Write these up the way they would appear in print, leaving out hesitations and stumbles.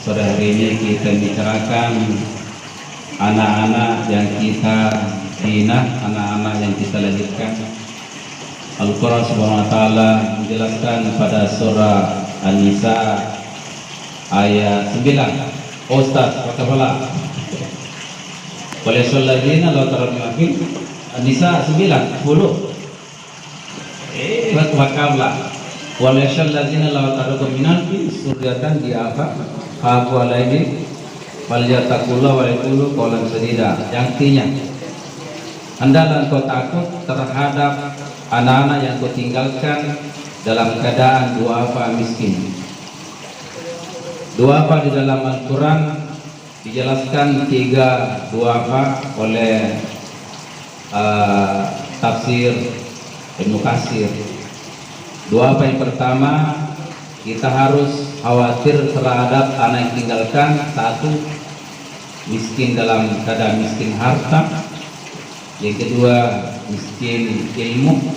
Sore hari ini kita bicarakan anak-anak yang kita bina, anak-anak yang kita lahirkan. Al-Quran Subhanahu wa Ta'ala menjelaskan pada surah An-Nisa ayat 9. Ustaz, Rakabala Waliyasuladzina la taramyakin An-Nisa 9, 10. Rakabala Waliyasuladzina la taramyakin Suryatan di apa? Haku alaihi Waliyatakullah walikulu qawlan sadida. Yang artinya, hendaklah engkau takut terhadap anak-anak yang kau tinggalkan dalam keadaan duafa miskin. Duafa di dalam Al-Quran dijelaskan 3 duafa oleh tafsir Ibnu Katsir. Duafa yang pertama, kita harus khawatir terhadap anak yang tinggalkan. 1, miskin dalam keadaan miskin harta. Yang kedua, miskin ilmu.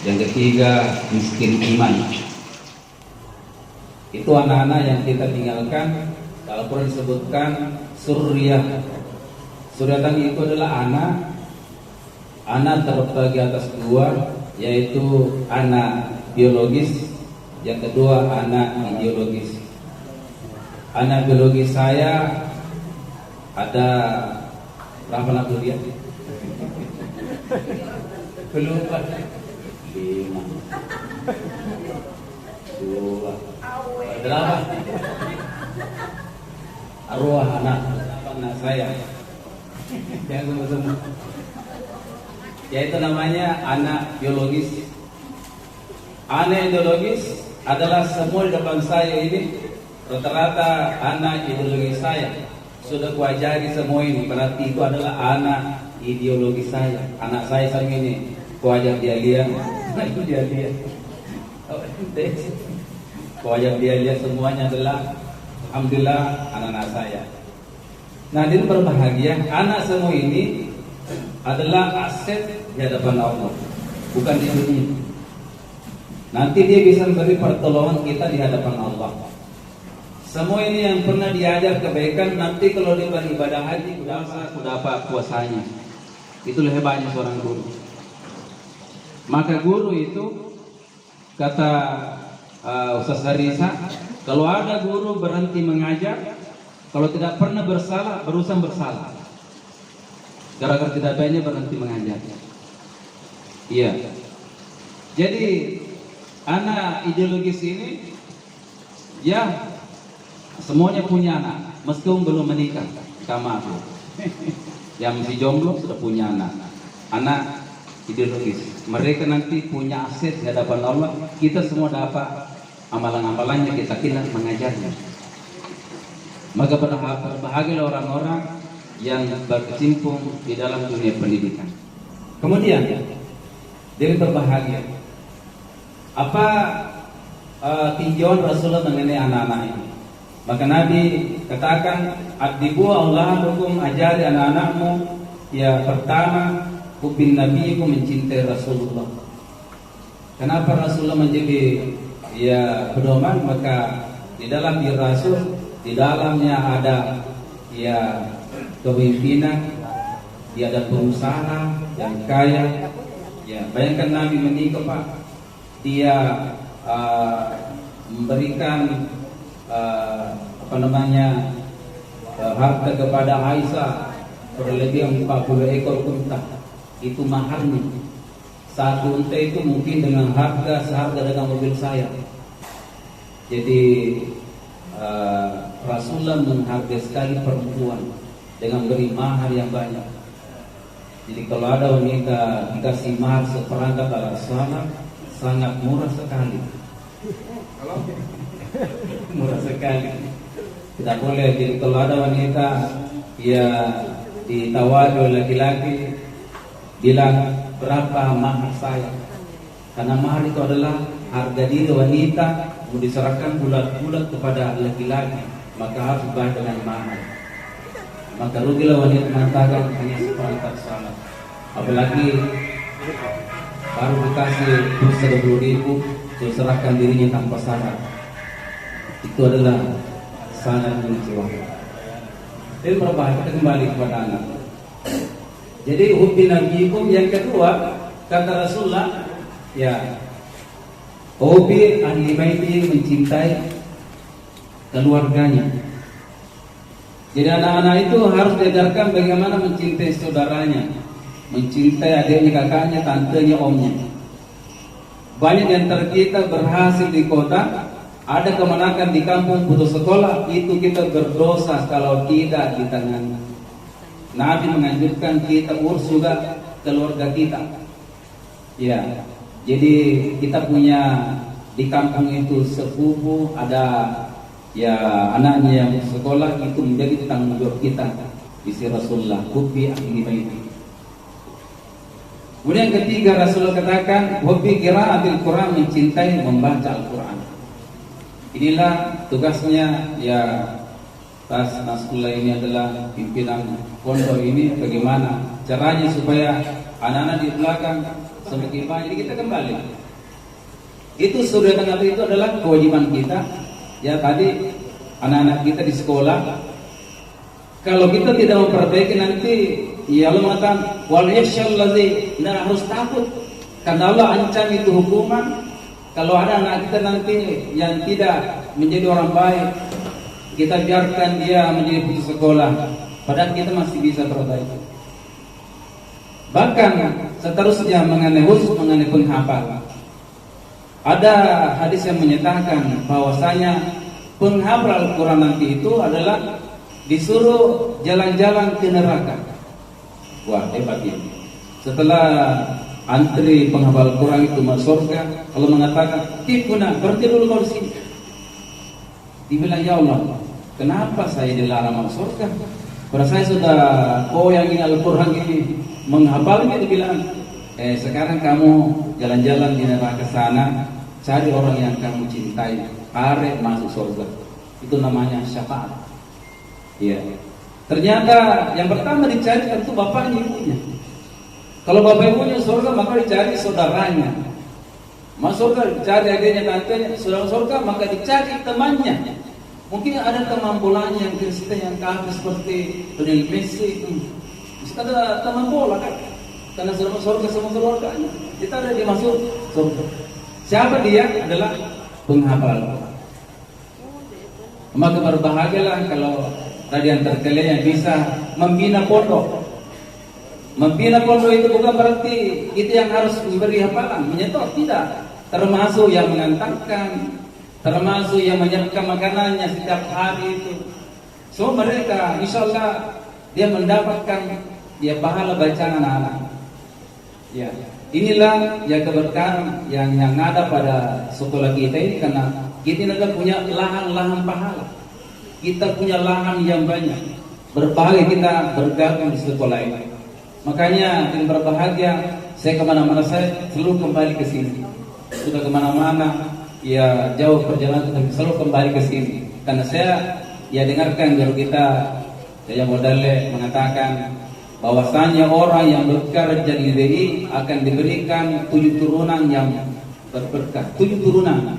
Yang ketiga, miskin iman. Itu anak-anak yang kita tinggalkan. Kalau Quran disebutkan suryah. Suryatan itu adalah anak terbagi atas 2, yaitu anak biologis. Yang kedua, anak ideologis. Anak biologis saya ada berapa anak kuliah? Belum, 5, 2, 8. Arwah anak saya yang semua, yaitu namanya anak biologis. Anak ideologis adalah semua di depan saya ini rata-rata anak ideologi saya. Sudah kuajari semua ini, berarti itu adalah anak ideologi saya. Anak saya sama ini kuajar dia lihat, itu dia lihat. Kuajar dia lihat semuanya adalah alhamdulillah anak-anak saya. Nah, dia berbahagia. Anak semua ini adalah aset di hadapan Allah, bukan di dunia. Nanti dia bisa memberi pertolongan kita di hadapan Allah. Semua ini yang pernah diajar kebaikan, nanti kalau dia beribadah haji dapat kuasanya. Itulah hebatnya seorang guru. Maka guru itu, kata Ustaz Harisa, kalau ada guru berhenti mengajar, kalau tidak pernah bersalah, berusaha bersalah. Gara-gara tidak baiknya berhenti mengajar. Iya. Jadi anak ideologis ini, ya semuanya punya anak, meskipun belum menikah, sama aku. Yang masih jomblo sudah punya anak ideologis. Mereka nanti punya aset di hadapan Allah. Kita semua dapat amalan-amalannya, kita tidak mengajarnya. Maka berbahagialah orang-orang yang berkecimpung di dalam dunia pendidikan. Kemudian dia berbahagia. Apa tinjauan Rasulullah mengenai anak-anak ini? Maka Nabi katakan, "Adibu Allah hukum, ajari anak-anakmu. Ya, pertama, hubin nabiyiku, mencintai Rasulullah." Kenapa Rasulullah menjadi pedoman? Maka di dalam diri Rasul, di dalamnya ada kepemimpinan, dia ada perusahaan yang kaya. Ya, bayangkan Nabi menikah, Pak. Dia memberikan harta kepada Aisyah berlebih 40 ekor unta. Itu maharnya. Satu unta itu mungkin dengan harga seharga dengan mobil saya. Jadi Rasulullah menghargai sekali perempuan dengan beri mahar yang banyak. Jadi kalau ada wanita dikasih mahar seperangkat alat sholat, sangat murah sekali. Murah sekali. Tidak boleh. Jadi kalau ada wanita ditawari oleh laki-laki, bilang berapa mahar saya, karena mahar itu adalah harga diri wanita, mau diserahkan bulat-bulat kepada laki-laki, maka harus dibayar dengan mahar. Maka rugilah wanita mengatakan hanya seperangkat salat. Apalagi baru dikasih 30.000, sudah serahkan dirinya tanpa syarat. Itu adalah sangat menjiwa. Dan berbahaya kita kembali kepada anak. Jadi hubbi nabiyikum yang kedua kata Rasulullah, ya hubbi ahli baiti, mencintai keluarganya. Jadi anak-anak itu harus diajarkan bagaimana mencintai saudaranya, mencintai adiknya, kakaknya, tantenya, omnya. Banyak di antara kita berhasil di kota, ada kemenakan di kampung putus sekolah, itu kita berdosa kalau tidak di tangan. Nabi menganjurkan kita urus juga keluarga kita. Ya, jadi kita punya di kampung itu sepupu, ada ya anaknya yang sekolah, itu menjadi tanggung jawab kita. Isi Rasulullah, hubbi ahli baiti. Kemudian ketiga Rasulullah katakan, hubbi qiraatil Quran, mencintai membaca Al-Quran. Inilah tugasnya ya Tas Nasrullah ini adalah pimpinan pondok ini. Bagaimana caranya supaya anak-anak di belakang semakin banyak. Jadi kita kembali. Itu sudah dengan itu adalah kewajiban kita. Ya tadi anak-anak kita di sekolah. Kalau kita tidak memperbaiki nanti, ya Allah mengatakan wal yakhshallazi, nah harus takut karena Allah ancam itu hukuman. Kalau ada anak kita nanti yang tidak menjadi orang baik, kita biarkan dia menjadi putus sekolah, padahal kita masih bisa perbaiki. Bahkan seterusnya mengenai khusus mengenai penghafal, ada hadis yang menyatakan bahwasanya penghafal Al-Quran nanti itu adalah disuruh jalan-jalan ke neraka. Wah, hebat ini. Setelah antri penghafal Al-Quran itu masuk surga, Allah mengatakan, "Kifuna, berhenti dulu kau di sini." Dibilang, "Ya Allah, kenapa saya dilarang masuk surga? Pada saya sudah yang ini Al-Quran ini menghafalnya." Dibilang, sekarang kamu jalan-jalan di neraka sana, cari orang yang kamu cintai, tarik masuk surga. Itu namanya syafaat. Iya. Ternyata yang pertama dicari tentu bapaknya, ibunya. Kalau bapak ibunya surga, maka dicari saudaranya. Masuk surga dicari adiknya, tantenya. Saudara surga, maka dicari temannya. Mungkin ada teman bolanya yang Kristen, yang kafir seperti Lionel Messi. Bisa ada teman bola kan? Karena surga semua keluarganya. Kita ada dimasuk surga. Siapa dia? Adalah penghafal Al-Quran. Maka berbahagialah kalau tadi antar kalian yang bisa membina pondok. Membina pondok itu bukan berarti kita yang harus memberi hafalan, menyetor, tidak. Termasuk yang mengantarkan, termasuk yang menyiapkan makanannya setiap hari itu. So mereka insya Allah dia mendapatkan dia pahala bacaan anak-anak. Ya, inilah ya keberkahan yang ada pada sekolah kita ini, karena kita ini punya lahan-lahan pahala. Kita punya lahan yang banyak. Berbahagia kita bergabung di sekolah ini. Makanya yang berbahagia, saya kemana-mana saya selalu kembali ke sini. Sudah kemana-mana, ya jauh perjalanan, tapi selalu kembali ke sini. Karena saya ya dengarkan guru kita, saya modalnya mengatakan bahwasanya orang yang bekerja di DI akan diberikan 7 turunan yang berberkah. 7 turunan.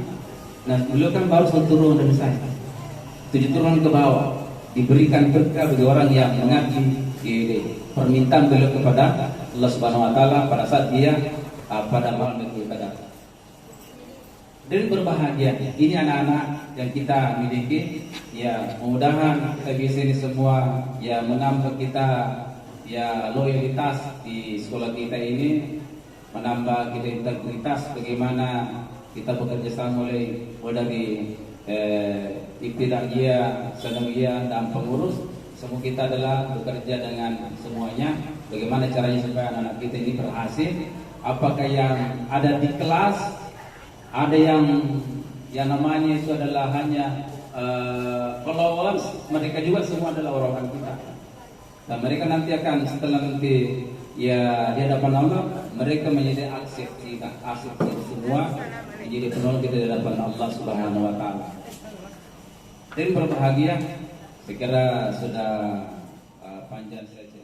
Nah beliau kan baru 1 turunan dari saya. 7 turunan ke bawah diberikan berkah bagi orang yang mengabdi di DI. Permintaan beliau kepada Allah Subhanahu Wa Taala pada saat dia pada malam itu Qadar. Dan berbahagia ini anak-anak yang kita miliki, ya mudah-mudahan kita bisa ini semua ya menambah kita ya loyalitas di sekolah kita ini, menambah kita integritas bagaimana kita bekerja sama mulai dari ibtidaiyah, sanawiyah dan pengurus. Semua kita adalah bekerja dengan semuanya. Bagaimana caranya supaya anak-anak kita ini berhasil? Apakah yang ada di kelas, ada yang namanya itu adalah hanya followers, mereka juga semua adalah orang-orang kita. Dan mereka nanti akan setelah nanti ya di hadapan Allah, mereka menjadi aset kita semua, menjadi penolong kita di hadapan Allah Subhanahu Wa Taala. Dan berbahagia. Saya kira sudah panjang saja.